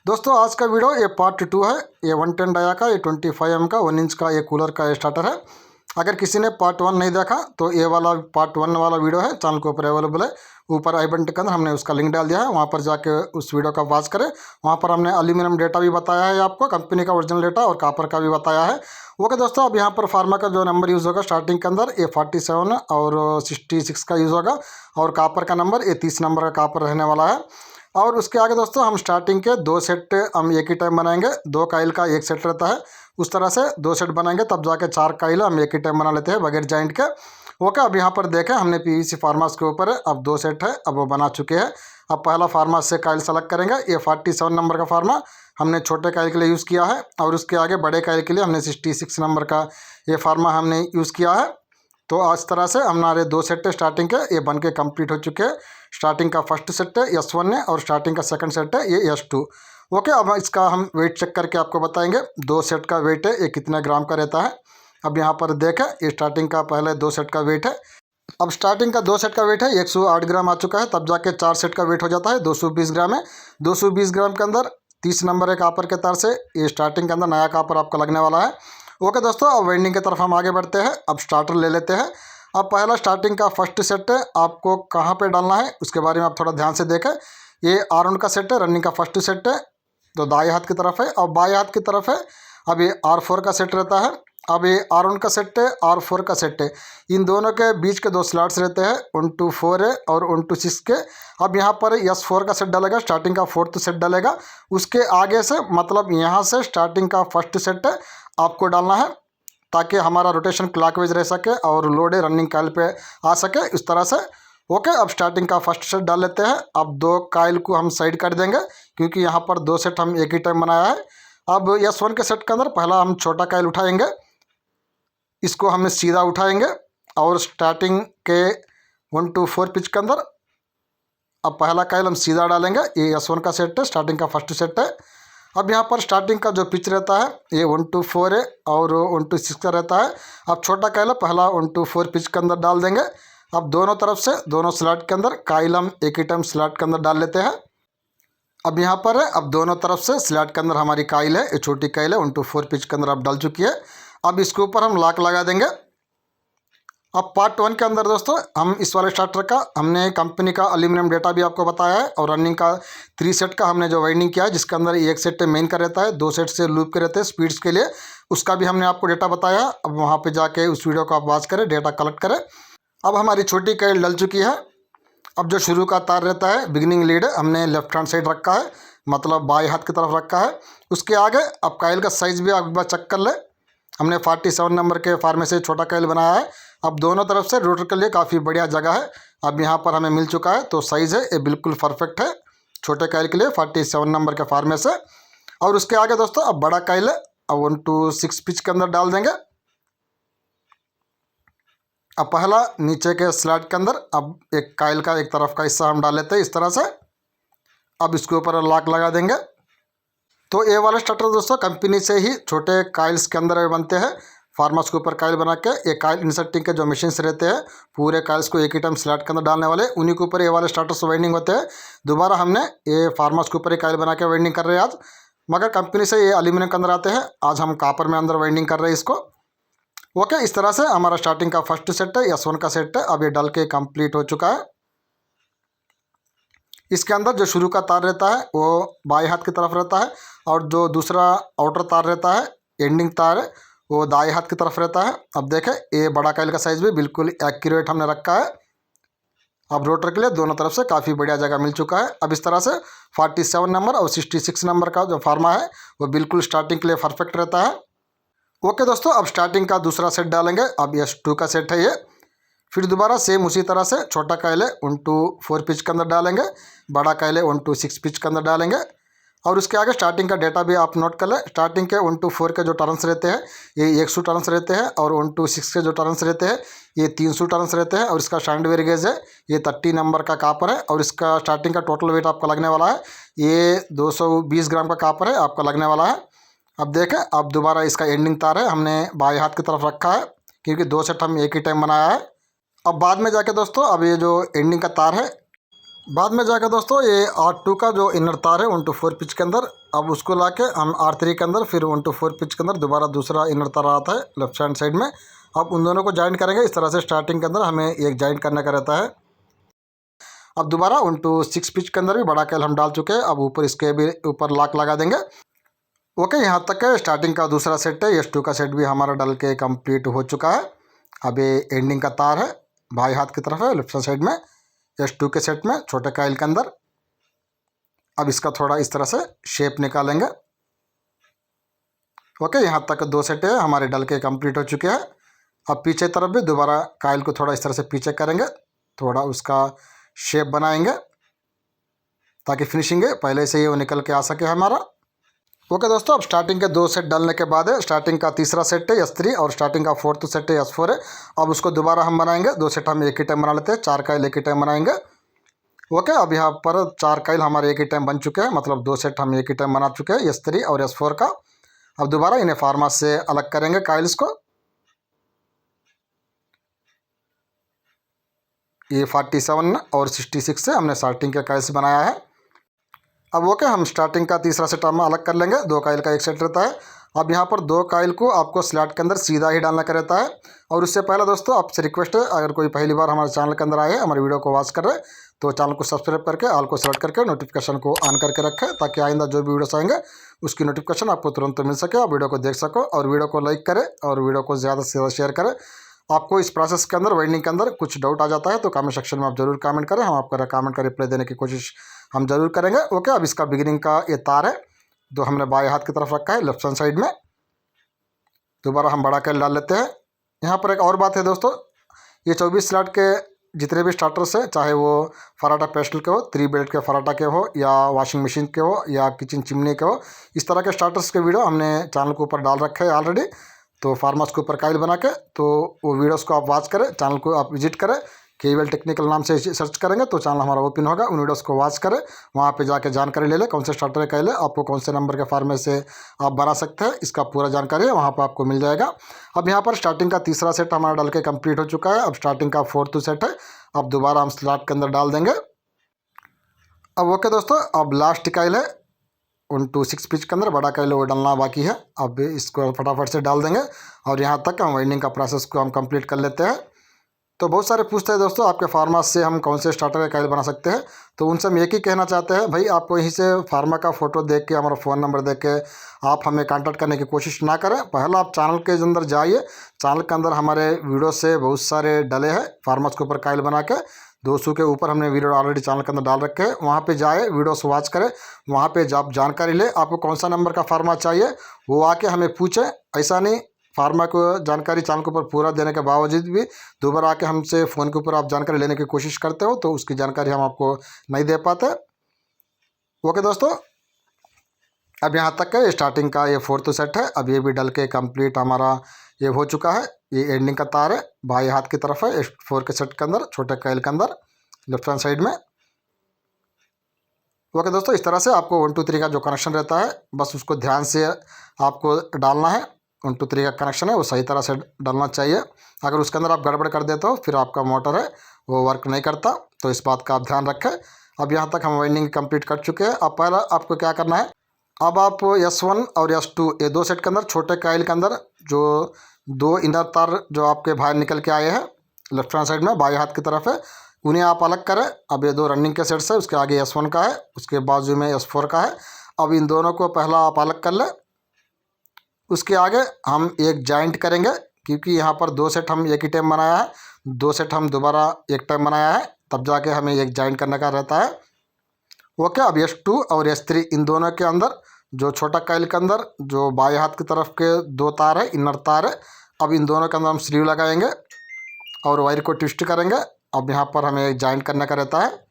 दोस्तों आज का वीडियो ये पार्ट 2 है। ये 110 डाया का ये 25 का 1 इंच का ये कूलर का स्टार्टर है। अगर किसी ने पार्ट 1 नहीं देखा तो ये वाला पार्ट 1 वाला वीडियो है, चैनल के ऊपर अवेलेबल है। ऊपर आई बटन के अंदर हमने उसका लिंक डाल दिया है, वहाँ पर जाके उस वीडियो का वॉच करें। वहाँ पर हमने एल्यूमिनियम डेटा भी बताया है आपको, कंपनी का ओरिजिनल डेटा और कापर का भी बताया है। ओके दोस्तों, अब यहाँ पर फार्मा का जो नंबर यूज़ होगा स्टार्टिंग के अंदर ये 47 और 66 का यूज़ होगा, और कापर का नंबर ये 30 नंबर का कापर रहने वाला है। और उसके आगे दोस्तों हम स्टार्टिंग के 2 सेट हम एक ही टाइम बनाएंगे। 2 काइल का एक सेट रहता है, उस तरह से 2 सेट बनाएंगे, तब जाके 4 काइल हम एक ही टाइम बना लेते हैं बगैर जॉइंट के। ओके, अब यहाँ पर देखें हमने पीवीसी फार्मास के ऊपर है, अब 2 सेट है, अब वो बना चुके हैं। अब पहला फार्मास से काइल सेलेक्ट करेंगे। ये 47 नंबर का फार्मा हमने छोटे काइल के लिए यूज़ किया है, और उसके आगे बड़े काइल के लिए हमने 66 नंबर का ये फार्मा हमने यूज़ किया है। तो इस तरह से हमारे 2 सेट स्टार्टिंग के ये बन के कम्प्लीट हो चुके हैं। स्टार्टिंग का फर्स्ट सेट है S1 है, और स्टार्टिंग का सेकंड सेट है ये S2। ओके, अब इसका हम वेट चेक करके आपको बताएंगे। 2 सेट का वेट है ये कितने ग्राम का रहता है। अब यहाँ पर देखें ये स्टार्टिंग का पहले 2 सेट का वेट है। अब स्टार्टिंग का 2 सेट का वेट है 108 ग्राम आ चुका है, तब जाके 4 सेट का वेट हो जाता है 220 ग्राम है। 220 ग्राम के अंदर 30 नंबर है कापर के तार से ये स्टार्टिंग के अंदर नया कापर आपका लगने वाला है। ओके दोस्तों, अब वेल्डिंग की तरफ हम आगे बढ़ते हैं। अब स्टार्टर ले लेते हैं। अब पहला स्टार्टिंग का फर्स्ट सेट है, आपको कहाँ पे डालना है उसके बारे में आप थोड़ा ध्यान से देखें। ये R1 का सेट है, रनिंग का फर्स्ट सेट है, तो दाएं हाथ की तरफ है, और बाएं हाथ की तरफ है। अब ये R4 का सेट रहता है। अब ये R1 का सेट है, R4 का सेट है, इन दोनों के बीच के 2 स्लॉट्स रहते हैं, 1 to 4 है और 1 to 6 के। अब यहाँ पर S4 का सेट डालेगा, स्टार्टिंग का 4th सेट डालेगा। उसके आगे से मतलब यहाँ से स्टार्टिंग का फर्स्ट सेट है आपको डालना है, ताकि हमारा रोटेशन क्लॉकवाइज रह सके और लोड रनिंग काइल पे आ सके इस तरह से। ओके, अब स्टार्टिंग का फर्स्ट सेट डाल लेते हैं। अब 2 काइल को हम साइड कर देंगे, क्योंकि यहाँ पर 2 सेट हम एक ही टाइम बनाया है। अब S1 के सेट के अंदर पहला हम छोटा काइल उठाएंगे, इसको हम सीधा उठाएंगे, और स्टार्टिंग के 1 to 4 पिच के अंदर अब पहला काइल हम सीधा डालेंगे। ये S1 का सेट है, स्टार्टिंग का फर्स्ट सेट है। अब यहाँ पर स्टार्टिंग का जो पिच रहता है ये 1 to 4 है और 1 to 6 का रहता है। अब छोटा काइल पहला 1 to 4 पिच के अंदर डाल देंगे। अब दोनों तरफ से दोनों स्लॉट के अंदर काइल हम एक ही टाइम स्लॉट के अंदर डाल लेते हैं। अब यहाँ पर है, अब दोनों तरफ से स्लॉट के अंदर हमारी काइल है, ये छोटी काइल है 1 to 4 पिच के अंदर अब डाल चुकी है। अब इसके ऊपर हम लॉक लगा देंगे। अब पार्ट 1 के अंदर दोस्तों हम इस वाले स्टार्टर का हमने कंपनी का एल्यूमिनियम डेटा भी आपको बताया है, और रनिंग का 3 सेट का हमने जो वाइंडिंग किया है, जिसके अंदर एक सेट मेन का रहता है, 2 सेट से लूप के रहते हैं स्पीड्स के लिए, उसका भी हमने आपको डेटा बताया। अब वहाँ पे जाके उस वीडियो को आप वॉच करें, डेटा कलेक्ट करें। अब हमारी छोटी काइल डल चुकी है। अब जो शुरू का तार रहता है बिगिनिंग लीड हमने लेफ्ट हैंड साइड रखा है, मतलब बाएँ हाथ की तरफ रखा है। उसके आगे अब काइल का साइज़ भी आप एक बार चेक कर ले। हमने 47 नंबर के फार्मे से छोटा काइल बनाया है। अब दोनों तरफ से रोटर के लिए काफ़ी बढ़िया जगह है। अब यहाँ पर हमें मिल चुका है, तो साइज़ है ये बिल्कुल परफेक्ट है छोटे काइल के लिए 47 नंबर के फार्मे से। और उसके आगे दोस्तों अब बड़ा काइल है, अब 1 to 6 पिच के अंदर डाल देंगे। अब पहला नीचे के स्लॉट के अंदर अब एक काइल का एक तरफ का हिस्सा हम डाल लेते हैं इस तरह से। अब इसके ऊपर लॉक लगा देंगे। तो ये वाले स्टार्टर दोस्तों कंपनी से ही छोटे काइल्स के अंदर बनते हैं। फार्मास के ऊपर काइल बना के ये काइल इंसर्टिंग के जो मशीन्स रहते हैं पूरे काइल्स को एक ही टाइम स्लॉट के अंदर डालने वाले, उन्हीं के ऊपर ये वाले स्टार्टर्स वाइंडिंग होते हैं। दोबारा हमने ये फार्मास के ऊपर ही काइल बना के वाइंडिंग कर रहे हैं आज, मगर कंपनी से ये एल्यूमिनियम के अंदर आते हैं। आज हम कापर में अंदर वाइंडिंग कर रहे हैं इसको। ओके, इस तरह से हमारा स्टार्टिंग का फर्स्ट सेट है S1 का सेट है, अब ये डल के कम्प्लीट हो चुका है। इसके अंदर जो शुरू का तार रहता है वो बाएं हाथ की तरफ रहता है, और जो दूसरा आउटर तार रहता है एंडिंग तार है वो दाएं हाथ की तरफ रहता है। अब देखें ये बड़ा काइल का साइज़ भी बिल्कुल एक्यूरेट हमने रखा है। अब रोटर के लिए दोनों तरफ से काफ़ी बढ़िया जगह मिल चुका है। अब इस तरह से 47 नंबर और 66 नंबर का जो फार्मा है वो बिल्कुल स्टार्टिंग के लिए परफेक्ट रहता है। ओके दोस्तों, अब स्टार्टिंग का दूसरा सेट डालेंगे। अब S2 का सेट है ये। फिर दोबारा सेम उसी तरह से छोटा काइल है 1 to 4 पिच के अंदर डालेंगे, बड़ा काइल है 1 to 6 पिच के अंदर डालेंगे। और उसके आगे स्टार्टिंग का डेटा भी आप नोट कर लें। स्टार्टिंग के 1 to 4 के जो टर्न्स रहते हैं ये 100 टर्न्स रहते हैं, और 1 to 6 के जो टर्न्स रहते हैं ये 300 टर्न्स रहते हैं। और इसका शाइंड वेयर गेज है ये 30 नंबर का कापर है, और इसका स्टार्टिंग का टोटल वेट आपका लगने वाला है ये 220 ग्राम का कापर है आपका लगने वाला है। अब देखें, अब दोबारा इसका एंडिंग तार है हमने बाएं हाथ की तरफ रखा है, क्योंकि 2 सेट हम एक ही टाइम बनाया है। अब बाद में जाके दोस्तों अब ये जो एंडिंग का तार है बाद में जाकर दोस्तों ये R2 का जो इनर तार है 1-4 पिच के अंदर, अब उसको लाके हम R3 के अंदर फिर 1-4 पिच के अंदर दोबारा दूसरा इनर तार आता है लेफ्ट हैंड साइड में। अब उन दोनों को जॉइंट करेंगे। इस तरह से स्टार्टिंग के अंदर हमें एक जॉइंट करने का रहता है। अब दोबारा 1-6 पिच के अंदर भी बड़ा कैल हम डाल चुके हैं। अब ऊपर इसके भी ऊपर लॉक लगा देंगे। ओके, यहाँ तक है स्टार्टिंग का दूसरा सेट है। S2 का सेट भी हमारा डल के कंप्लीट हो चुका है। अब ये एंडिंग का तार है, बाएं हाथ की तरफ है लेफ्ट साइड में S2 के सेट में छोटे काइल के अंदर। अब इसका थोड़ा इस तरह से शेप निकालेंगे। ओके, यहाँ तक 2 सेट है हमारे डल के कंप्लीट हो चुके हैं। अब पीछे तरफ भी दोबारा काइल को थोड़ा इस तरह से पीछे करेंगे, थोड़ा उसका शेप बनाएंगे ताकि फिनिशिंग है पहले से ही वो निकल के आ सके हमारा। ओके दोस्तों, अब स्टार्टिंग के 2 सेट डालने के बाद है स्टार्टिंग का तीसरा सेट है S3 और स्टार्टिंग का 4th सेट है S4 है। अब उसको दोबारा हम बनाएंगे। 2 सेट हम एक ही टाइम बना लेते हैं, 4 काइल एक ही टाइम बनाएंगे। ओके, अब यहाँ पर 4 काइल हमारे एक ही टाइम बन चुके हैं, मतलब 2 सेट हम एक ही टाइम बना चुके हैं S3 और S4 का। अब दोबारा इन्हें फार्मा से अलग करेंगे काइल्स को। ये 47 और 66 से हमने स्टार्टिंग के काइल्स बनाया है। अब ओके, हम स्टार्टिंग का तीसरा सेट हम अलग कर लेंगे। 2 काइल का एक सेट रहता है। अब यहाँ पर 2 काइल को आपको स्लैट के अंदर सीधा ही डालना का रहता है। और उससे पहले दोस्तों आपसे रिक्वेस्ट है, अगर कोई पहली बार हमारे चैनल के अंदर आए हैं, हमारे वीडियो को वॉच कर रहे हैं, तो चैनल को सब्सक्राइब करके ऑल को सेलेक्ट करके नोटिफिकेशन को ऑन करके रखें, ताकि आइंदा जो भी वीडियोस आएंगे उसकी नोटिफिकेशन आपको तुरंत मिल सके, आप वीडियो को देख सको। और वीडियो को लाइक करें और वीडियो को ज़्यादा से ज़्यादा शेयर करें। आपको इस प्रोसेस के अंदर वाइंडिंग के अंदर कुछ डाउट आ जाता है तो कमेंट सेक्शन में आप जरूर कमेंट करें, हम आपका कमेंट का रिप्लाई देने की कोशिश हम जरूर करेंगे। ओके, अब इसका बिगिनिंग का ये तार है जो हमने बाएं हाथ की तरफ रखा है लेफ्ट हैंड साइड में। दोबारा हम बड़ा कैल डाल लेते हैं। यहाँ पर एक और बात है दोस्तों, ये 24 स्लॉट के जितने भी स्टार्टर्स हैं, चाहे वो फराटा पेस्टल के हो, 3 बेल्ट के फराटा के हो, या वॉशिंग मशीन के हो, या किचन चिमनी के हो, इस तरह के स्टार्टर्स के वीडियो हमने चैनल के ऊपर डाल रखे हैं ऑलरेडी। तो फार्मास के ऊपर काइल बना के, तो वो वीडियोस को आप वॉच करें, चैनल को आप विजिट करें। केवल टेक्निकल नाम से सर्च करेंगे तो चैनल हमारा ओपन होगा। उन वीडियोस को वॉच करें, वहाँ पे जाके जानकारी ले लें कौन से स्टार्टर का है, आपको कौन से नंबर के फार्मे से आप बना सकते हैं, इसका पूरा जानकारी है वहाँ पर आपको मिल जाएगा। अब यहाँ पर स्टार्टिंग का तीसरा सेट हमारा डाल के कंप्लीट हो चुका है। अब स्टार्टिंग का 4th सेट है। अब दोबारा हम स्लॉट के अंदर डाल देंगे। अब ओके दोस्तों, अब लास्ट काइल है 1-6 पिच के अंदर, बड़ा काइल वो डालना बाकी है। अब इसको फटाफट से डाल देंगे और यहाँ तक हम वाइंडिंग का प्रोसेस को हम कंप्लीट कर लेते हैं। तो बहुत सारे पूछते हैं दोस्तों, आपके फार्मास से हम कौन से स्टार्टर का काइल बना सकते हैं। तो उनसे हम एक ही कहना चाहते हैं, भाई आप यहीं से फार्मा का फ़ोटो देख के, हमारा फ़ोन नंबर देख के आप हमें कांटेक्ट करने की कोशिश ना करें। पहले आप चैनल के अंदर जाइए। चैनल के अंदर हमारे वीडियो से बहुत सारे डले हैं फार्मास के ऊपर काइल बना के। 200 के ऊपर हमने वीडियो ऑलरेडी चैनल के अंदर डाल रखे हैं। वहाँ पे जाए, वीडियोस वॉच करें, वहाँ पे आप जानकारी ले, आपको कौन सा नंबर का फार्मा चाहिए वो आके हमें पूछें। ऐसा नहीं फार्मा को जानकारी चैनल के ऊपर पूरा देने के बावजूद भी दोबारा आके हमसे फ़ोन के ऊपर आप जानकारी लेने की कोशिश करते हो, तो उसकी जानकारी हम आपको नहीं दे पाते। ओके दोस्तों, अब यहाँ तक है स्टार्टिंग का ये 4th सेट है। अब ये भी डल के कंप्लीट हमारा ये हो चुका है। ये एंडिंग का तार है, बाएं हाथ की तरफ है 4 के सेट के अंदर, छोटे काइल के अंदर लेफ्ट हैंड साइड में। ओके दोस्तों, इस तरह से आपको 1 2 3 का जो कनेक्शन रहता है, बस उसको ध्यान से आपको डालना है। 1 2 3 का कनेक्शन है वो सही तरह से डालना चाहिए। अगर उसके अंदर आप गड़बड़ कर देते हो फिर आपका मोटर है वो वर्क नहीं करता, तो इस बात का आप ध्यान रखें। अब यहाँ तक हम वाइंडिंग कंप्लीट कर चुके हैं। अब पहला आपको क्या करना है, अब आप S1 और S2 ये 2 सेट के अंदर छोटे काइल के अंदर जो 2 इनर तार जो आपके बाहर निकल के आए हैं लेफ्ट हैंड साइड में बाएं हाथ की तरफ है, उन्हें आप अलग करें। अब ये 2 रनिंग के सेट्स है, उसके आगे S1 का है, उसके बाजू में S4 का है। अब इन दोनों को पहला आप अलग कर लें। उसके आगे हम एक जॉइंट करेंगे, क्योंकि यहाँ पर 2 सेट हम एक ही टाइम बनाया है, 2 सेट हम दोबारा एक टाइम बनाया है, तब जाके हमें एक जॉइंट करने का रहता है। ओके, अब S2 और S3 इन दोनों के अंदर जो छोटा काइल के अंदर जो बाएं हाथ की तरफ के 2 तार है, इनर तार है, अब इन दोनों के अंदर हम स्लीव लगाएंगे और वायर को ट्विस्ट करेंगे। अब यहाँ पर हमें एक जॉइंट करने का रहता है।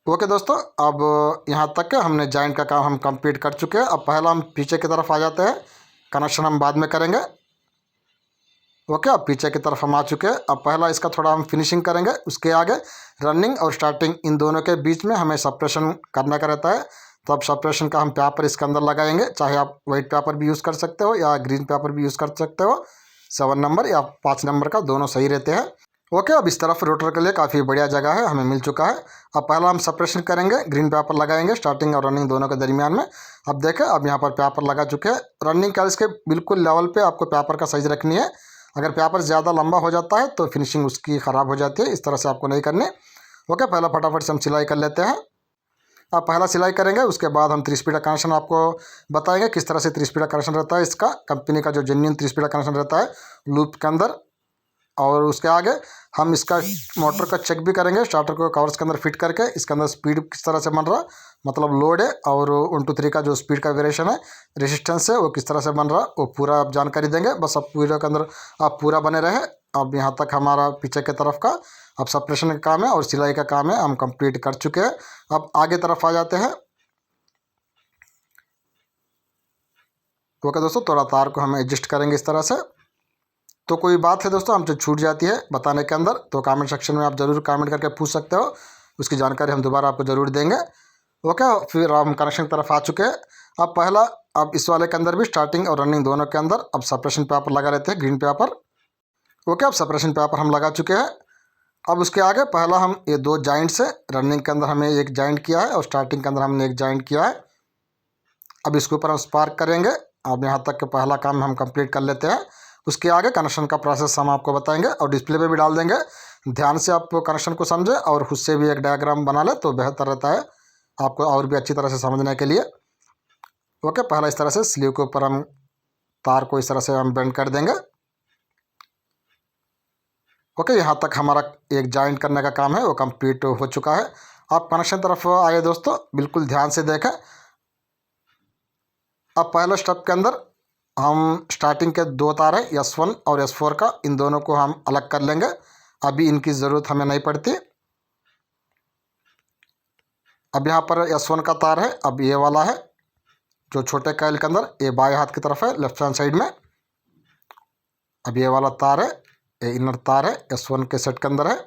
ओके दोस्तों, अब यहाँ तक हमने जॉइंट का काम हम कंप्लीट कर चुके हैं। अब पहला हम पीछे की तरफ आ जाते हैं, कनेक्शन हम बाद में करेंगे। ओके, अब पीछे की तरफ हम आ चुके हैं। अब पहला इसका थोड़ा हम फिनिशिंग करेंगे। उसके आगे रनिंग और स्टार्टिंग इन दोनों के बीच में हमें सेपरेशन करने का रहता है। तो अब सेपरेशन का हम पेपर इसके अंदर लगाएंगे, चाहे आप वाइट पेपर भी यूज़ कर सकते हो या ग्रीन पेपर भी यूज़ कर सकते हो। 7 नंबर या 5 नंबर का दोनों सही रहते हैं। ओके, अब इस तरफ रोटर के लिए काफ़ी बढ़िया जगह है, हमें मिल चुका है। अब पहला हम सेपरेशन करेंगे, ग्रीन पेपर लगाएंगे स्टार्टिंग और रनिंग दोनों के दरमियान में। अब देखें, अब यहाँ पर पेपर लगा चुके हैं। रनिंग कैल्स के बिल्कुल लेवल पे आपको पेपर का साइज रखनी है। अगर पेपर ज़्यादा लंबा हो जाता है तो फिनिशिंग उसकी ख़राब हो जाती है, इस तरह से आपको नहीं करनी। ओके, पहला फटाफट से हम सिलाई कर लेते हैं। अब पहला सिलाई करेंगे, उसके बाद हम 3 स्पीड का कनेक्शन आपको बताएंगे किस तरह से 3 स्पीड का कनेक्शन रहता है। इसका कंपनी का जो जेन्युइन 3 स्पीड का कनेक्शन रहता है लूप के अंदर। और उसके आगे हम इसका मोटर का चेक भी करेंगे, स्टार्टर को कवर्स के अंदर फिट करके इसके अंदर स्पीड किस तरह से बन रहा, मतलब लोड है और 1 2 3 का जो स्पीड का वेरिएशन है, रेजिस्टेंस है, वो किस तरह से बन रहा, वो पूरा आप जानकारी देंगे। बस अब पूरे के अंदर आप पूरा बने रहे। अब यहाँ तक हमारा पीछे की तरफ का अब सेपरेशन का काम है और सिलाई का काम है, हम कंप्लीट कर चुके हैं। अब आगे तरफ आ जाते हैं। ओके दोस्तों, थोड़ा तार को हम एडजस्ट करेंगे इस तरह से। तो कोई बात है दोस्तों हमसे छूट जाती है बताने के अंदर, तो कमेंट सेक्शन में आप ज़रूर कमेंट करके पूछ सकते हो, उसकी जानकारी हम दोबारा आपको ज़रूर देंगे। ओके, फिर हम कनेक्शन की तरफ आ चुके हैं। अब पहला, अब इस वाले के अंदर भी स्टार्टिंग और रनिंग दोनों के अंदर अब सेपरेशन पेपर लगा रहते हैं, ग्रीन पेपर। ओके, अब सेपरेशन पेपर हम लगा चुके हैं। अब उसके आगे पहला हम ये 2 जॉइंट से, रनिंग के अंदर हमने एक जॉइंट किया है और स्टार्टिंग के अंदर हमने एक जॉइंट किया है। अब इसके ऊपर हम स्पार्क करेंगे। अब यहाँ तक के पहला काम हम कंप्लीट कर लेते हैं। उसके आगे कनेक्शन का प्रोसेस हम आपको बताएंगे और डिस्प्ले पे भी डाल देंगे। ध्यान से आप कनेक्शन को समझें और खुद से भी एक डायग्राम बना ले तो बेहतर रहता है आपको और भी अच्छी तरह से समझने के लिए। ओके, पहला इस तरह से स्लीव के ऊपर हम तार को इस तरह से हम बेंड कर देंगे। ओके, यहाँ तक हमारा एक जॉइंट करने का काम है वो कंप्लीट हो चुका है। आप कनेक्शन तरफ आए दोस्तों, बिल्कुल ध्यान से देखें। अब पहले स्टेप के अंदर हम स्टार्टिंग के 2 तार हैं S1 और S4 का, इन दोनों को हम अलग कर लेंगे, अभी इनकी ज़रूरत हमें नहीं पड़ती। अब यहाँ पर S1 का तार है, अब ये वाला है जो छोटे कॉइल के अंदर, ये बाएं हाथ की तरफ है लेफ्ट हैंड साइड में। अब ये वाला तार है, ये इनर तार है S1 के सेट के अंदर है।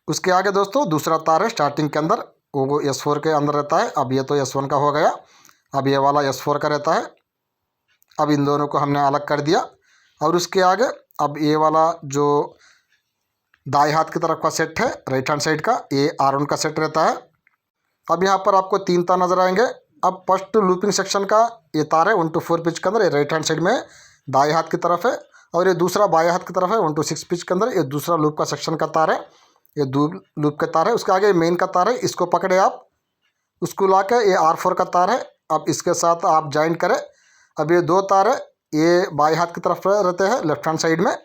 उसके आगे दोस्तों दूसरा तार है स्टार्टिंग के अंदर, वो S4 के अंदर रहता है। अब ये तो S1 का हो गया, अब ये वाला S4 का रहता है। अब इन दोनों को हमने अलग कर दिया। और उसके आगे अब ये वाला जो दाएं हाथ की तरफ का सेट है राइट हैंड साइड का, ये R1 का सेट रहता है। अब यहाँ पर आपको 3 तार नजर आएंगे। अब फर्स्ट लूपिंग सेक्शन का ये तार है 1 to 4 पिच के अंदर, ये राइट हैंड साइड में दाएं हाथ की तरफ है। और ये दूसरा बाएं हाथ की तरफ है 1 to 6 पिच के अंदर, ये दूसरा लूप का सेक्शन का तार है, ये दो लूप का तार है। उसके आगे मेन का तार है, इसको पकड़े आप, उसको ला के ये R4 का तार है। अब इसके साथ आप ज्वाइंट करें। अब ये 2 तार है, ये बाएं हाथ की तरफ रहते हैं लेफ्ट हैंड साइड में।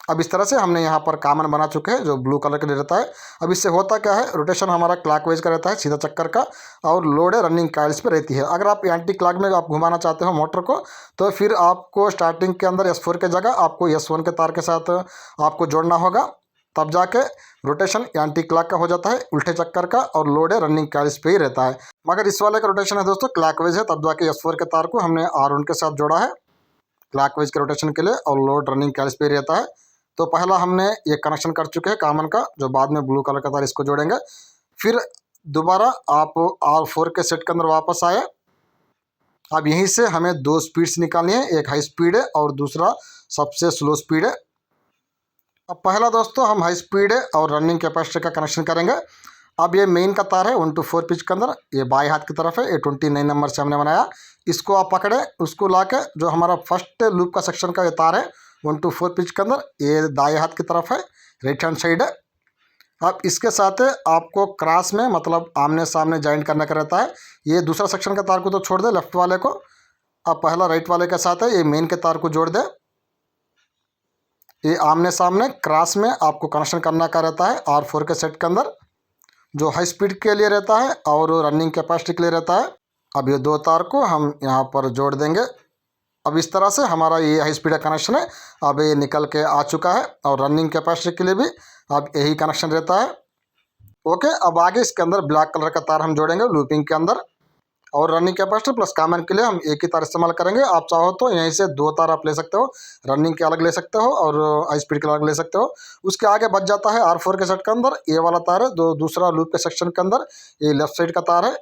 अब इस तरह से हमने यहाँ पर कॉमन बना चुके हैं जो ब्लू कलर के लिए रहता है। अब इससे होता क्या है, रोटेशन हमारा क्लॉकवाइज का रहता है, सीधा चक्कर का, और लोड है रनिंग कॉइल्स पे रहती है। अगर आप एंटी क्लॉक में आप घुमाना चाहते हो मोटर को, तो फिर आपको स्टार्टिंग के अंदर S4 के जगह आपको S1 के तार के साथ आपको जोड़ना होगा, तब जाके रोटेशन एंटी क्लॉक का हो जाता है, उल्टे चक्कर का, और लोड है रनिंग कॉइल्स पे ही रहता है। मगर इस वाले का रोटेशन है दोस्तों क्लॉकवाइज है, तब जाके S4 के तार को हमने R1 के साथ जोड़ा है क्लॉकवाइज के रोटेशन के लिए, और लोड रनिंग कॉइल्स पे ही रहता है। तो पहला हमने ये कनेक्शन कर चुके हैं कॉमन का, जो बाद में ब्लू कलर का तार इसको जोड़ेंगे। फिर दोबारा आप R4 के सेट के अंदर वापस आए। अब यहीं से हमें 2 स्पीड्स निकालनी है, एक हाई स्पीड है और दूसरा सबसे स्लो स्पीड है। अब पहला दोस्तों हम हाई स्पीड है और रनिंग कैपेसिटर का कनेक्शन करेंगे। अब ये मेन का तार है 1 to 4 पिच के अंदर, ये बाएं हाथ की तरफ है, ये 29 नंबर से हमने बनाया। इसको आप पकड़े, उसको ला के जो हमारा फर्स्ट लूप का सेक्शन का ये तार है 1 to 4 पिच के अंदर, ये दाएं हाथ की तरफ है, राइट हैंड साइड है। अब इसके साथ आपको क्रॉस में, मतलब आमने सामने ज्वाइंट करने का रहता है। ये दूसरा सेक्शन का तार को तो छोड़ दे लेफ्ट वाले को, अब पहला राइट वाले के साथ है, ये मेन के तार को जोड़ दे। ये आमने सामने क्रॉस में आपको कनेक्शन करना का रहता है R4 के सेट के अंदर, जो हाई स्पीड के लिए रहता है और रनिंग कैपेसिटी के लिए रहता है। अब ये 2 तार को हम यहाँ पर जोड़ देंगे। अब इस तरह से हमारा ये हाई स्पीड का कनेक्शन है, अब ये निकल के आ चुका है, और रनिंग कैपेसिटी के लिए भी अब यही कनेक्शन रहता है। ओके, अब आगे इसके अंदर ब्लैक कलर का तार हम जोड़ेंगे लूपिंग के अंदर, और रनिंग कैपेसिटर प्लस कॉमन के लिए हम एक ही तार इस्तेमाल करेंगे। आप चाहो तो यहीं से 2 तार आप ले सकते हो, रनिंग के अलग ले सकते हो और हाई स्पीड के अलग ले सकते हो। उसके आगे बच जाता है R4 के सेट के अंदर ये वाला तार है, दूसरा लूप के सेक्शन के अंदर ये लेफ्ट साइड का तार है,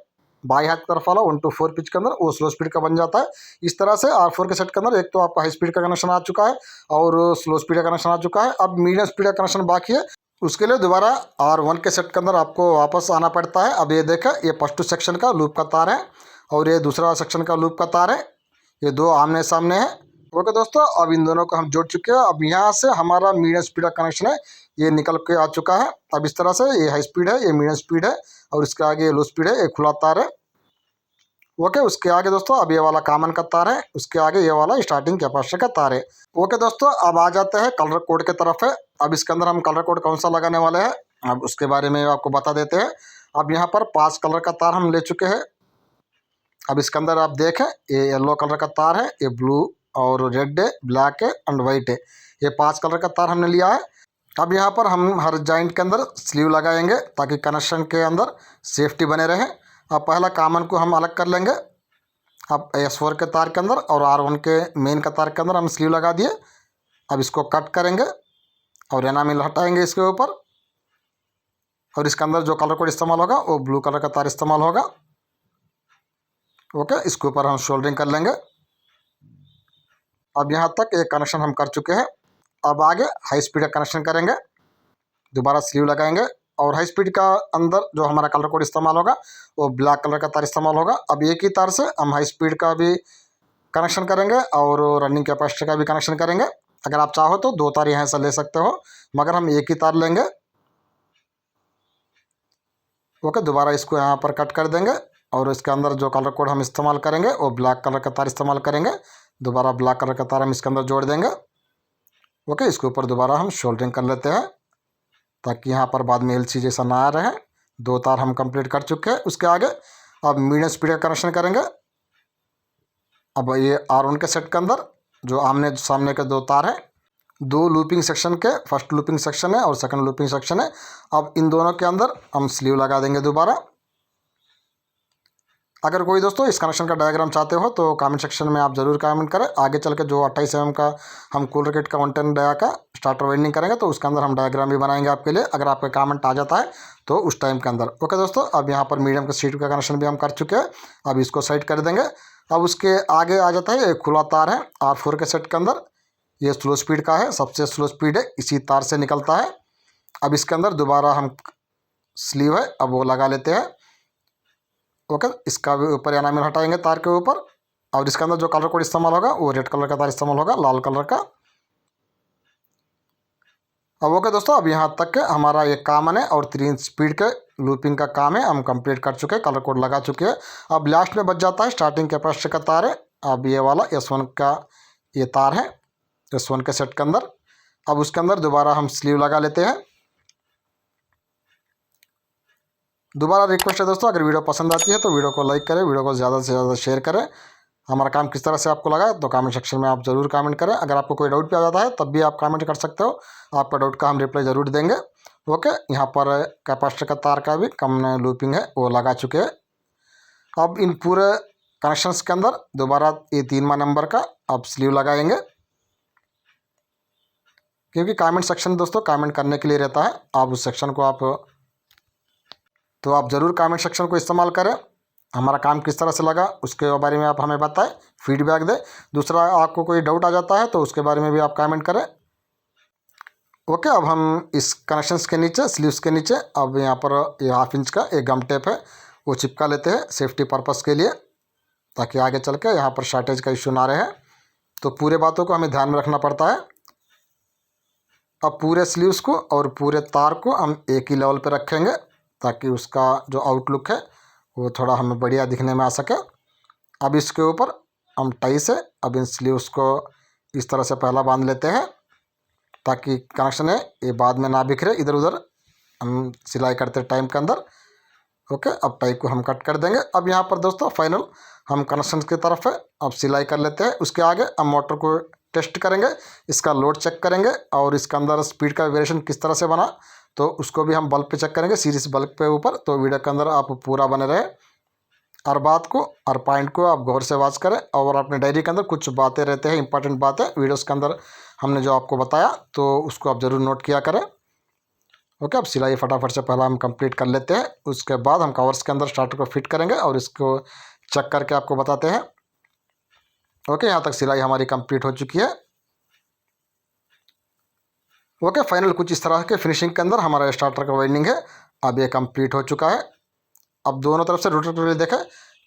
बाई हाथ की तरफ वाला 1 to 4 पिच के अंदर वो स्लो स्पीड का बन जाता है। इस तरह से R4 के सेट के अंदर एक तो आपका हाई स्पीड का कनेक्शन आ चुका है और स्लो स्पीड का कनेक्शन आ चुका है। अब मीडियम स्पीड का कनेक्शन बाकी है, उसके लिए दोबारा R1 के सेट के अंदर आपको वापस आना पड़ता है। अब ये देखें, ये फर्स्ट सेक्शन का लूप का तार है और ये दूसरा सेक्शन का लूप का तार है, ये दो आमने सामने है। ओके दोस्तों, अब इन दोनों को हम जोड़ चुके हैं। अब यहाँ से हमारा मीडियम स्पीड का कनेक्शन है ये निकल के आ चुका है। अब इस तरह से ये हाई स्पीड है, ये मीडियम स्पीड है और इसके आगे ये लो स्पीड है, ये खुला तार है। ओके, उसके आगे दोस्तों अब ये वाला कॉमन का तार है, उसके आगे ये वाला स्टार्टिंग कैपेसिटर का तार है। ओके दोस्तों, अब आ जाते हैं कलर कोड के तरफ है। अब इसके अंदर हम कलर कोड कौन सा लगाने वाले हैं अब उसके बारे में आपको बता देते हैं। अब यहाँ पर 5 कलर का तार हम ले चुके हैं। अब इसके अंदर आप देखें, ये येलो कलर का तार है, ये ब्लू और रेड है, ब्लैक है एंड वाइट है, ये 5 कलर का तार हमने लिया है। अब यहाँ पर हम हर जॉइंट के अंदर स्लीव लगाएंगे ताकि कनेक्शन के अंदर सेफ्टी बने रहे। अब पहला कॉमन को हम अलग कर लेंगे। अब S4 के तार के अंदर और R1 के मेन का तार के अंदर हम स्लीव लगा दिए। अब इसको कट करेंगे और एनामिल हटाएंगे इसके ऊपर, और इसके अंदर जो कलर कोड इस्तेमाल होगा वो ब्लू कलर का तार इस्तेमाल होगा। ओके, इसके ऊपर हम सोल्डरिंग कर लेंगे। अब यहाँ तक एक कनेक्शन हम कर चुके हैं। अब आगे हाई स्पीड का कनेक्शन करेंगे, दोबारा स्लीव लगाएंगे और हाई स्पीड का अंदर जो हमारा कलर कोड इस्तेमाल होगा वो ब्लैक कलर का तार इस्तेमाल होगा। अब एक ही तार से हम हाई स्पीड का भी कनेक्शन करेंगे और रनिंग कैपेसिटर का भी कनेक्शन करेंगे। अगर आप चाहो तो 2 तार यहाँ से ले सकते हो, मगर हम एक ही तार लेंगे। ओके, दोबारा इसको यहाँ पर कट कर देंगे और इसके अंदर जो कलर कोड हम इस्तेमाल करेंगे वो ब्लैक कलर का तार इस्तेमाल करेंगे। दोबारा ब्लैक कलर का तार हम इसके अंदर जोड़ देंगे। ओके, इसके ऊपर दोबारा हम शोल्डरिंग कर लेते हैं ताकि यहाँ पर बाद में एलसी जैसा ना आ रहे। 2 तार हम कंप्लीट कर चुके हैं। उसके आगे अब मीडियम स्पीड का कनेक्शन करेंगे। अब ये R1 के सेट के अंदर जो आमने सामने के 2 तार हैं, 2 लूपिंग सेक्शन के, फर्स्ट लूपिंग सेक्शन है और सेकंड लूपिंग सेक्शन है। अब इन दोनों के अंदर हम स्लीव लगा देंगे दोबारा। अगर कोई दोस्तों इस कनेक्शन का डायग्राम चाहते हो तो कमेंट सेक्शन में आप ज़रूर कमेंट करें। आगे चल के जो 28 mm का हम कूलर किट का 110 डाया का स्टार्टर वाइंडिंग करेंगे तो उसके अंदर हम डायग्राम भी बनाएंगे आपके लिए, अगर आपका कमेंट आ जाता है तो उस टाइम के अंदर। ओके दोस्तों, अब यहाँ पर मीडियम के सीट का कनेक्शन भी हम कर चुके हैं। अब इसको साइड कर देंगे। अब उसके आगे आ जाता है एक खुला तार है R4 के सेट के अंदर, ये स्लो स्पीड का है, सबसे स्लो स्पीड है, इसी तार से निकलता है। अब इसके अंदर दोबारा हम स्लीव है अब वो लगा लेते हैं। ओके, इसका भी ऊपर एनामिल हटाएंगे तार के ऊपर, और इसके अंदर जो कलर कोड इस्तेमाल होगा वो रेड कलर का तार इस्तेमाल होगा, लाल कलर का। अब ओके दोस्तों, अब यहाँ तक के हमारा ये कॉमन है और 3 स्पीड के लूपिंग का काम है हम कंप्लीट कर चुके हैं, कलर कोड लगा चुके हैं। अब लास्ट में बच जाता है स्टार्टिंग कैपेसिटर का तार है। अब ये वाला S1 का ये तार है S1 के सेट के अंदर। अब उसके अंदर दोबारा हम स्लीव लगा लेते हैं। दोबारा रिक्वेस्ट है दोस्तों, अगर वीडियो पसंद आती है तो वीडियो को लाइक करें, वीडियो को ज़्यादा से ज़्यादा शेयर करें। हमारा काम किस तरह से आपको लगा तो कमेंट सेक्शन में आप ज़रूर कमेंट करें। अगर आपको कोई डाउट भी आ जाता है तब भी आप कमेंट कर सकते हो, आपका डाउट का हम रिप्लाई ज़रूर देंगे। ओके, यहाँ पर कैपेसिटर का तार का भी कम लूपिंग है वो लगा चुके हैं। अब इन पूरे कनेक्शंस के अंदर दोबारा ये 3वां नंबर का अब स्लीव लगाएंगे, क्योंकि कमेंट सेक्शन दोस्तों कमेंट करने के लिए रहता है। आप उस सेक्शन को आप ज़रूर कमेंट सेक्शन को इस्तेमाल करें। हमारा काम किस तरह से लगा उसके बारे में आप हमें बताएं, फीडबैक दें। दूसरा, आपको कोई डाउट आ जाता है तो उसके बारे में भी आप कमेंट करें। ओके, अब हम इस कनेक्शंस के नीचे, स्लीव्स के नीचे, अब यहाँ पर ये 1/2 इंच का एक गम टेप है वो चिपका लेते हैं सेफ्टी पर्पस के लिए, ताकि आगे चल के यहाँ पर शॉर्टेज का इशू ना रहे। तो पूरे बातों को हमें ध्यान में रखना पड़ता है। अब पूरे स्लीव्स को और पूरे तार को हम एक ही लेवल पर रखेंगे ताकि उसका जो आउटलुक है वो थोड़ा हमें बढ़िया दिखने में आ सके। अब इसके ऊपर हम टाई से अब इन स्लीव्स को इस तरह से पहला बांध लेते हैं ताकि कनेक्शन है ये बाद में ना बिखरे इधर उधर हम सिलाई करते टाइम के अंदर। ओके, अब टाई को हम कट कर देंगे। अब यहाँ पर दोस्तों फाइनल हम कनेक्शन की तरफ है अब सिलाई कर लेते हैं। उसके आगे हम मोटर को टेस्ट करेंगे, इसका लोड चेक करेंगे और इसके अंदर स्पीड का वेरिएशन किस तरह से बना तो उसको भी हम बल्ब पे चेक करेंगे, सीरीज बल्ब पे ऊपर। तो वीडियो के अंदर आप पूरा बने रहे, हर बात को हर पॉइंट को आप गौर से वॉच करें। और अपने डायरी के अंदर कुछ बातें रहते हैं, इंपॉर्टेंट बातें वीडियोस के अंदर हमने जो आपको बताया तो उसको आप ज़रूर नोट किया करें। ओके, अब सिलाई फटाफट से पहला हम कंप्लीट कर लेते हैं। उसके बाद हम कवर्स के अंदर स्टार्टर को फिट करेंगे और इसको चेक करके आपको बताते हैं। ओके, यहाँ तक सिलाई हमारी कंप्लीट हो चुकी है। ओके, फाइनल कुछ इस तरह के फिनिशिंग के अंदर हमारा स्टार्टर का वाइंडिंग है। अब ये कंप्लीट हो चुका है। अब दोनों तरफ से रोटेटर देखें,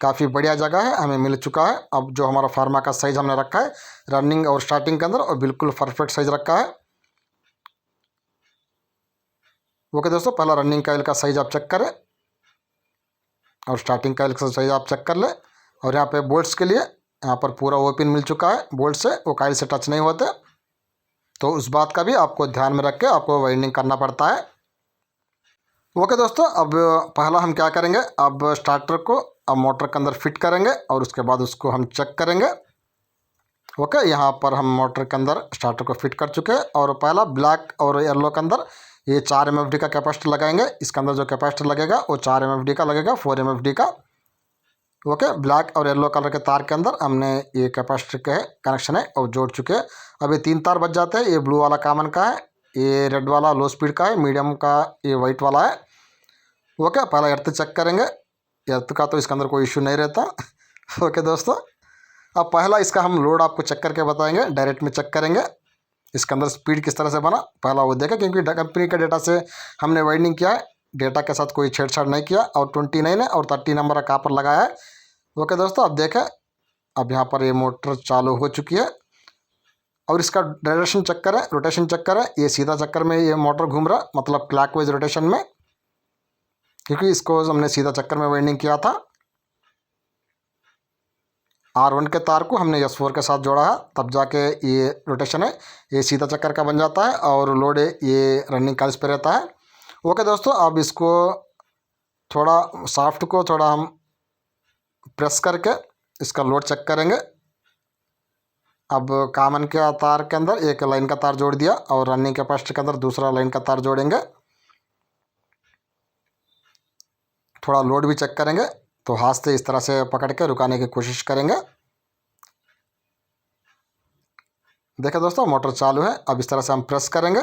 काफ़ी बढ़िया जगह है, हमें मिल चुका है। अब जो हमारा फार्मा का साइज़ हमने रखा है रनिंग और स्टार्टिंग के अंदर, और बिल्कुल परफेक्ट साइज़ रखा है। ओके दोस्तों, पहला रनिंग काइल का साइज़ आप चेक करें और स्टार्टिंग काइल का साइज़ आप चेक कर लें। और यहाँ पे बोल्ट्स के लिए यहाँ पर पूरा ओपन मिल चुका है, बोल्ट से वो काइल से टच नहीं होते, तो उस बात का भी आपको ध्यान में रख के आपको वाइंडिंग करना पड़ता है। ओके दोस्तों, अब पहला हम क्या करेंगे, अब स्टार्टर को अब मोटर के अंदर फिट करेंगे और उसके बाद उसको हम चेक करेंगे। ओके, यहाँ पर हम मोटर के अंदर स्टार्टर को फिट कर चुके हैं और पहला ब्लैक और येलो के अंदर ये 4 MFD का कैपेसिटर लगाएंगे। इसके अंदर जो कैपेसिटर लगेगा वो 4 MFD का लगेगा, 4 MFD का। ओके, ब्लैक और येलो कलर के तार के अंदर हमने ये कैपेसिटर के कनेक्शन है और जोड़ चुके हैं। अब ये 3 तार बच जाते हैं। ये ब्लू वाला कॉमन का है, ये रेड वाला लो स्पीड का है, मीडियम का ये वाइट वाला है। ओके, पहला एर्थ चेक करेंगे। एर्थ का तो इसके अंदर कोई इशू नहीं रहता। ओके दोस्तों, अब पहला इसका हम लोड आपको चेक करके बताएंगे, डायरेक्ट में चेक करेंगे इसके अंदर स्पीड किस तरह से बना। पहला वो देखा, क्योंकि कंपनी के डेटा से हमने वाइंडिंग किया है, डेटा के साथ कोई छेड़छाड़ नहीं किया, और 29 है और 30 नंबर का कॉपर लगाया है। ओके दोस्तों, अब देखें, अब यहाँ पर ये मोटर चालू हो चुकी है और इसका डायरेक्शन चेक करें, रोटेशन चेक करें। ये सीधा चक्कर में ये मोटर घूम रहा, मतलब क्लॉकवाइज रोटेशन में, क्योंकि इसको हमने सीधा चक्कर में वाइंडिंग किया था। R1 के तार को हमने S4 के साथ जोड़ा है, तब जाके ये रोटेशन है, ये सीधा चक्कर का बन जाता है और लोड ये रनिंग काइल्स पे रहता है। ओके दोस्तों, अब इसको थोड़ा शाफ्ट को थोड़ा हम प्रेस करके इसका लोड चेक करेंगे। अब कॉमन के तार के अंदर एक लाइन का तार जोड़ दिया और रनिंग कैपेसिटर के अंदर दूसरा लाइन का तार जोड़ेंगे। थोड़ा लोड भी चेक करेंगे, तो हाथ से इस तरह से पकड़ के रुकाने की कोशिश करेंगे। देखिए दोस्तों, मोटर चालू है। अब इस तरह से हम प्रेस करेंगे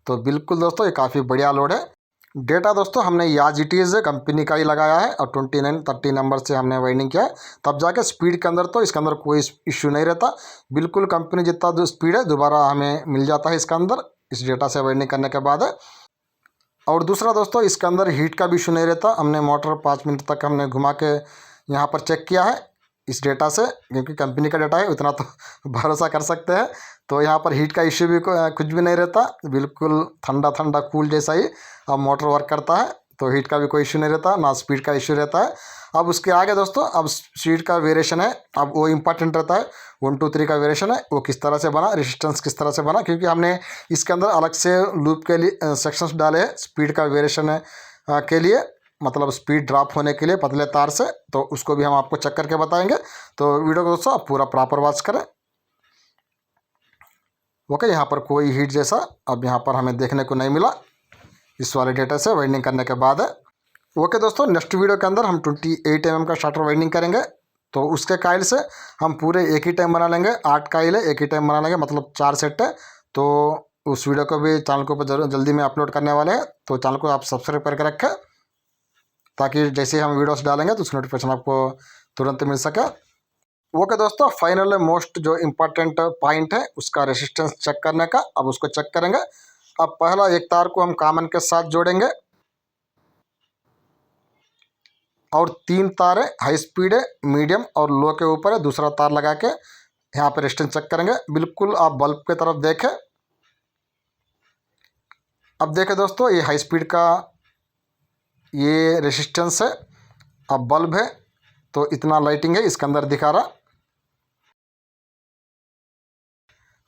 तो बिल्कुल दोस्तों ये काफ़ी बढ़िया लोड है। डेटा दोस्तों हमने याज इट इज़ कंपनी का ही लगाया है और 29 30 नंबर से हमने वाइंडिंग किया है, तब जाके स्पीड के अंदर तो इसके अंदर कोई इश्यू नहीं रहता। बिल्कुल कंपनी जितना जो स्पीड है दोबारा हमें मिल जाता है इसके अंदर, इस डेटा से वाइंडिंग करने के बाद। और दूसरा दोस्तों, इसके अंदर हीट का भी इशू नहीं रहता। हमने मोटर 5 मिनट तक हमने घुमा के यहाँ पर चेक किया है इस डेटा से, क्योंकि कंपनी का डेटा है उतना तो भरोसा कर सकते हैं। तो यहाँ पर हीट का इश्यू भी कुछ भी नहीं रहता, बिल्कुल ठंडा ठंडा कूल जैसा ही अब मोटर वर्क करता है, तो हीट का भी कोई इशू नहीं रहता, ना स्पीड का इशू रहता है। अब उसके आगे दोस्तों, अब स्पीड का वेरिएशन है, अब वो इम्पॉर्टेंट रहता है। 1 2 3 का वेरिएशन है, वो किस तरह से बना, रेजिस्टेंस किस तरह से बना, क्योंकि हमने इसके अंदर अलग से लूप के लिए सेक्शंस डाले हैं स्पीड का वेरिएशन के लिए, मतलब स्पीड ड्रॉप होने के लिए पतले तार से, तो उसको भी हम आपको चेक करके बताएंगे। तो वीडियो को दोस्तों आप पूरा प्रॉपर वॉच करें। ओके, यहाँ पर कोई हीट जैसा अब यहाँ पर हमें देखने को नहीं मिला इस वाले डेटा से वाइंडिंग करने के बाद है। ओके दोस्तों, नेक्स्ट वीडियो के अंदर हम 28 mm का स्टार्टर वाइंडिंग करेंगे, तो उसके काइल से हम पूरे एक ही टाइम बना लेंगे। 8 काइल है, एक ही टाइम बना लेंगे, मतलब 4 सेट है। तो उस वीडियो को भी चैनल के ऊपर जल्दी में अपलोड करने वाले हैं, तो चैनल को आप सब्सक्राइब करके रखें, ताकि जैसे हम वीडियोस डालेंगे तो उसकी नोटिफिकेशन आपको तुरंत मिल सके। ओके दोस्तों, फाइनल मोस्ट जो इम्पोर्टेंट पॉइंट है उसका रेसिस्टेंस चेक करने का, अब उसको चेक करेंगे। अब पहला एक तार को हम कॉमन के साथ जोड़ेंगे और 3 तार है, हाई स्पीड है, मीडियम और लो के ऊपर है, दूसरा तार लगा के यहाँ पे रेजिस्टेंस चेक करेंगे। बिल्कुल आप बल्ब की तरफ देखें। अब देखें दोस्तों, ये हाई स्पीड का ये रेजिस्टेंस है, अब बल्ब है तो इतना लाइटिंग है इसके अंदर दिखा रहा।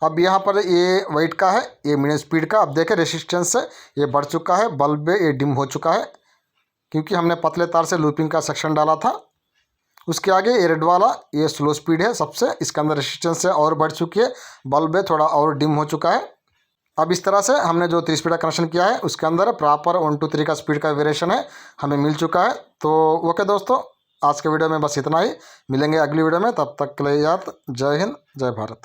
अब यहाँ पर ये वाइट का है, ये मीडियम स्पीड का। अब देखें रेजिस्टेंस है ये बढ़ चुका है, बल्ब है ये डिम हो चुका है, क्योंकि हमने पतले तार से लूपिंग का सेक्शन डाला था। उसके आगे ये रेड वाला ये स्लो स्पीड है सबसे, इसके अंदर रेजिस्टेंस है और बढ़ चुकी है, बल्ब है थोड़ा और डिम हो चुका है। अब इस तरह से हमने जो 3 स्पीड का कनेक्शन किया है उसके अंदर प्रॉपर 1 2 3 का स्पीड का वेरिएशन है हमें मिल चुका है। तो ओके दोस्तों, आज के वीडियो में बस इतना ही, मिलेंगे अगली वीडियो में, तब तक के लिए याद, जय हिंद जय भारत।